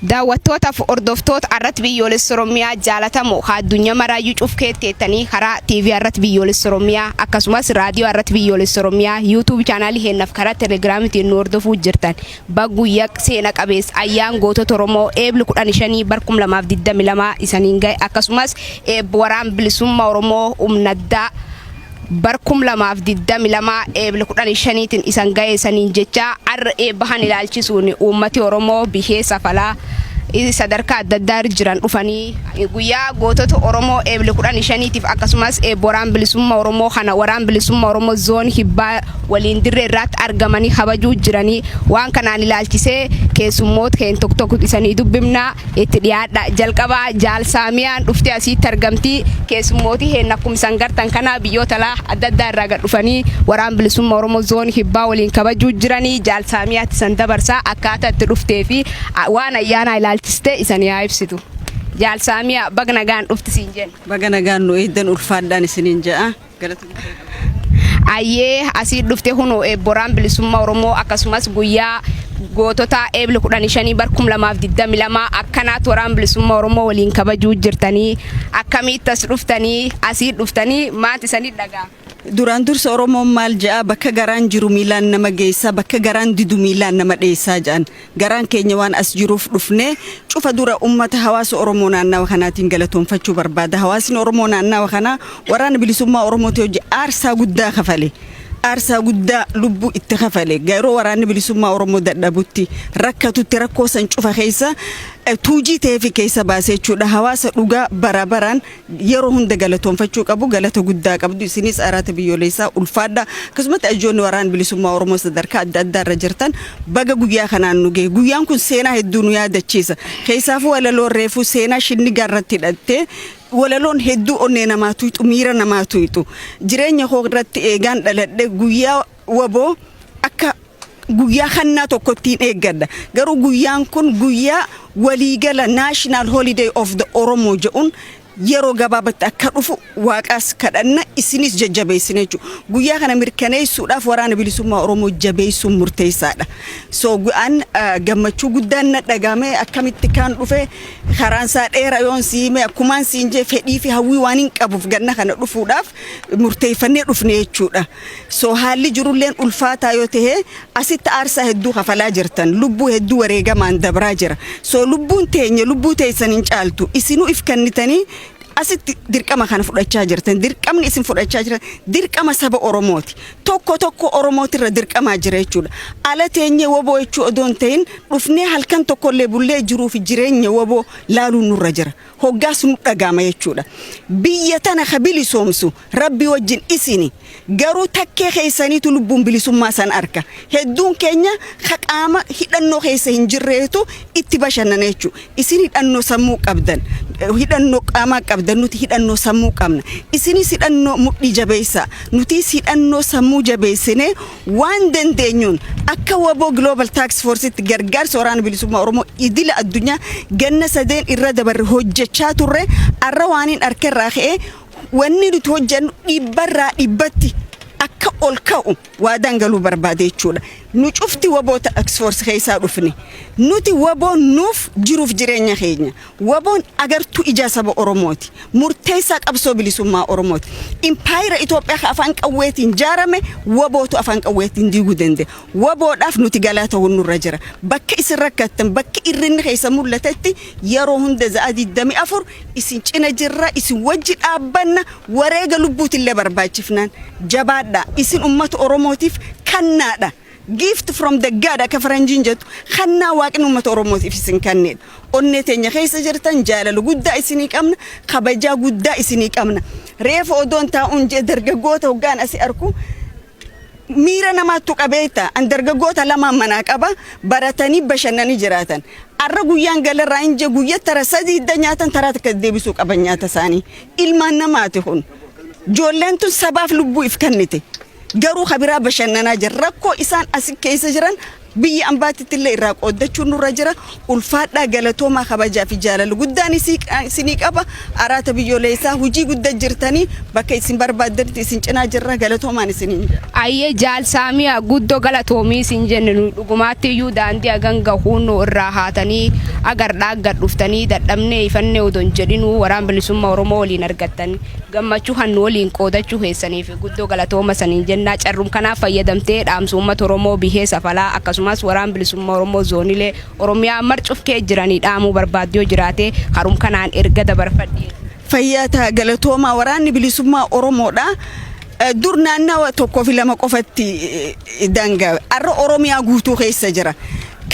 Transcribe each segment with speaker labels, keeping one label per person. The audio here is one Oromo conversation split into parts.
Speaker 1: daawwattootaaf hordoftoota irratti biyyoolessa Oromiyaa jaalatamoo addunyaa maraayyuu cufkeetteettanii karaa TV irratti biyyoolessa Oromiyaa akkasumas raadiyoo irratti biyyoolessa Oromiyaa YouTube chaanaalii heennaaf karaa Telegiraamiitiin nu hordofuu jirtan bagguyyaa seena qabeessa ayyaan gootota Oromoo eebli 15 barkum 2022 isaniin gahe akkasumas waraan bilisummaa Oromoo umnaddaa barkum 2022 eebli 15tiin isan gahe saniin jecha arra eebbahan ilaalchisuun uummati Oromoo bihee safalaa sadarkaa adda addaa jiran dhufanii guyyaa gootota Oromoo eebli 15tiif akkasumas waraan bilisummaa Oromoo kana waraan bilisummaa Oromoo zoon hibbaa waliin dirree irratti argamanii kabajuu jiranii waan kanaan ilaalchisee keessummoota keen tokko isanii dubbifna itti dhiyaadha jalqabaa jaalsaamiyaan dhuftee asitti argamti keessummooti heen akkuma isan gartan kana biyyoota adda addaa irraa gad dhufanii waraan bilisummaa Oromoo zoon hibbaa waliin kabajuu jiranii jaalsaamiyaatti san dabarsaa akkaataa itti dhuftee fi waan ayyaana ilaalchiste isanii haa ibsitu. Jaalsaamiyaa baga nagaan dhufti siin jenna.
Speaker 2: Baga nagaan nu eeddan ulfaadhaan isiniin ja'a.
Speaker 1: Ayyee asii dhufte hunoo waraan bilisummaa Oromoo akkasumas guyyaa gootota eebli 15 barkum 2022 akkanaat waraan bilisummaa Oromoo waliin kabajuu jirtanii akkamitti as dhuftanii asii dhuftanii maati isanii dhagaa.
Speaker 2: Duraan dursa Oromoon maal ja'a bakka garaan jiru miilaan nama geessa bakka garaan didu miilaan nama dheessaa ja'an garaan keenya waan as jiruuf dhufne cufa dura ummata hawaasa Oromoo naannawa kanaatiin galatoonfachuu barbaada. Hawaasni Oromoo naannawa kana waraana bilisummaa Oromootii hojii aarsaa guddaa kafale. Aarsaa guddaa lubbuu itti kafale garuu waraanni bilisummaa Oromoo dadhabutti rakkatutti rakkoo san cufa keessa tuujii ta'eefi keessa baasee jechuudha. Hawaasa dhugaa barabaraan yeroo hunda galatoonfachuu qabu galata guddaa qabdu isinis araata biyyoolessaa ulfaadha akkasumas ajoonni waraana bilisummaa Oromoo sadarkaa adda addaa irra jirtan baga guyyaa kanaan nu gahe guyyaan kun seenaa hedduu nu yaadachiisa keessaafuu walaloon reefuu seenaa shinni gaarratti hidhattee walaloon hedduu onnee namaa tuyxu miira namaa tuyxu jireenya koo irratti eegaan dhaladhe guyyaa waboo akka guyyaa kannaa tokkottiin eeggadha garuu guyyaan kun guyyaa waliigala National Holiday of the Oromo jedhuun yeroo gabaabatti akka dhufu waaqaas kadhanna isinis jajjabeessine jechuudha. Guyyaa kana mirkaneessuudhaaf waraana bilisummaa Oromoo jabeessuun murteessaadha. So gu'aan gammachuu guddaan na dhagame akkamitti kan dhufe karaansaa dheeraa yoon siime akkumaan siinjee fedhii fi hawwii waan hin qabuuf ganna kana dhufuudhaaf murteeffannee dhufne jechuudha. So haalli jirulleen ulfaataa yoo ta'e asitti aarsaa hedduu kafalaa jirtan lubbuu hedduu wareegamaan dabraa jira. So lubbuun teenya lubbuu teessan hin caaltu isinuu if kennitanii asitti dirqama kana fudhachaa jirtan dirqamni isin fudhachaa jiran dirqama saba Oromooti tokko Oromootirra dirqamaa jira jechuudha ala teenye woboo jechuu odoon ta'in dhufnee halkan tokkollee bullee jiruu fi jireenya woboo laaluun nurra jira hoggaas nu dhagaama jechuudha biyya tana bilisoomsu rabbi wajjin isini garuu takkee keessaniitu lubbuun bilisummaa san arka hedduun keenya qaama hidhannoo keessa hin jirreetu itti bashannana jechuudha isin hidhannoo sammuu qabdan hidhannoo qaamaa qabdan nuti hidhannoo sammuu qabna isinis hidhannoo mudhii jabeessa nuti hidhannoo sammuu jabeessine waan dandeenyuun akka waboo Global Task Force itti gargaarsa waraana bilisummaa Oromoo idila addunyaa ganna sadeen irra dabarre hojjechaa turre arra waaniin arkerraa ka'ee wanni nuti hojjennu dhibbarraa dhibbatti akka ol ka'u waadaan galuu barbaade jechuudha. Nu cufti waboo Task Force keessaa dhufne nuti waboon nuuf jiruuf jireenya keenya waboon agartuu ija saba Oromooti murteessaa qabsoo bilisummaa Oromooti impaayira Itoophiyaa ka afaan qawweetiin jaarame wabootu afaan qawweetiin diiguu danda'e waboodhaaf nuti galaa ta'uu nurra jira bakka isin rakkattan bakka irrinni keessa mul'atetti yeroo hunda za'a 24 isin cina jirra isin wajji dhaabbanna wareega lubbuutillee barbaachifnaan jabaadha isin ummata Oromootiif kannaadha. Gift from the God akka faranjiin jettu kannaa waaqni ummata Oromootiif isin kanneen onnee teenya keessa jirtan jaalala guddaa isinii qabna kabajaa guddaa isinii qabna reefa odoon taa'uun jee dargaggoota hoggaan asii arku miira namaattu qabeeta an dargaggoota lama manaa qaba baratanii bashannanii jiraatan arra guyyaan galarraa inje guyyaa tara sadii idda nyaatan taraa takka deebisuu qaban nyaata isaanii ilmaan namaati kun joolleen tun sabaaf lubbuu if kennite garuu khabiraa bashannanaa jira rakkoo isaan as keessa jiran biyya ambaatitti irraa qoodachuun nurra jira ulfaadhaa galatoomaa kabajaa fi jaalala guddaan isinii qaba araata biyyoolessaa hojii guddaa jirtanii bakka isin barbaaddanitti isin cinaa jirra galatoomaan isiniin jira.
Speaker 1: Ayyee jaalsaamiyaa guddoo galatoomii isin jenne nu dhugumaatti iyyuu daandii aganga hunnoo irraa haatanii agardaa gad dhuftanii dadhabnee ifannee odon jedhinuu waraan bilisummaa Oromoo waliin argattanii gammachuu hannu waliin qoodachuu keessaniif guddoo galatooma saniin jennaa carrum kanaaf fayyadamtee dhaamsa uummata Oromoo bihee safalaa akkasumas waraan bilisummaa Oromoo zoonilee Oromiyaa marcufkee jiranii dhaamuu barbaaduu jiraate harum kanaan erga dabarfadhee.
Speaker 2: Fayyaata galatooma waraanni bilisummaa Oromoodha. Dur naannawa tokko fi lama qofatti danga arra Oromiyaa guutuu keessa jira.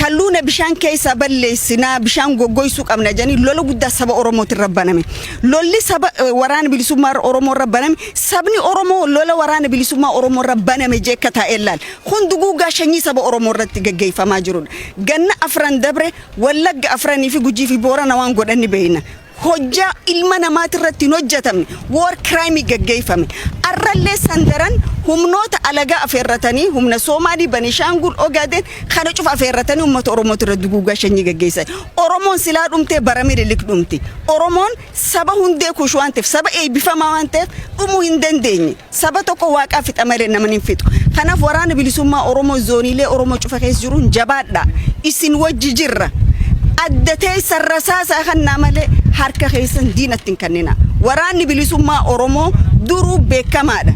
Speaker 2: Kalluuna bishaan keessa balleessinaa bishaan goggoysuu qabna janii lola guddaa saba Oromootiin rabbaname. Lolli saba waraana bilisummaa Oromoo rabbaname sabni Oromoo lola waraana bilisummaa Oromoo rabbaname jeekka taa'e laal. Hundi guugaa shanyii saba Oromoo irratti gaggeeffamaa jirudha. Ganna afran dabre Wallagga afranii fi Gujii fi Boorana waan godhanni beeyna. Hojjaa ilma namaati irratti hin hojjetamne war crime gaggeeffame arrallee sandaran humnoota alagaa afeerratanii humna Soomaalii Banishaangul Ogaden kana cufa afeerratanii uummata Oromoo irratti duguugaa shanyii gaggeessan Oromoon silaa dhumtee baramee lilik dhumti Oromoon saba hundee kush waan ta'eef saba eebbifamaa waan ta'eef dhumuu hin dandeenye saba tokko waaqaa fixa malee nama hin fixu kanaaf waraana bilisummaa Oromoo zooniilee Oromoo cufa keessa jiru jabaadha isin wajji jirra addatee sarrasaa kan namale harka keessan diinatti kannina waraanni bilisummaa Oromoo duruu beekamaadha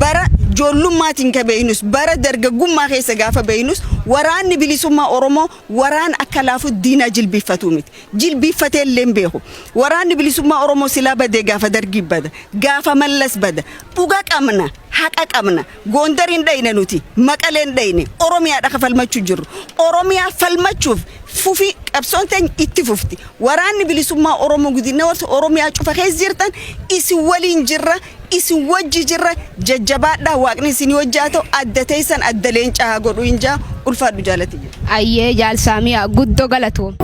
Speaker 2: bara joollumaatiin ka beeynus bara dargaggummaa keessa gaafa beeynus waraanni bilisummaa Oromoo waraan akka laafu diina jilbiffatu miti jilbiffatee illee beeku waraanni bilisummaa Oromoo silaa badee gaafa dargii bada gaafa mallas bada dhuga qabna haqa qabna Gondarin dhayne nuti Maqaleen dhayne Oromiyaa dhaqa falmachuu jirru Oromiyaa falmachuuf fufi qabsoonteen itti fufti waraanni bilisummaa Oromoo gudina warta Oromiyaa cufa keessa jirtan isin waliin jirra isin wajji jirra jajjabaadhaa waaqni isin wajjaato adda teessan adda leencaa godhu injaa ulfaadhu jaalati.
Speaker 1: Ayyee jaalsaamiyaa guddoo galatoom.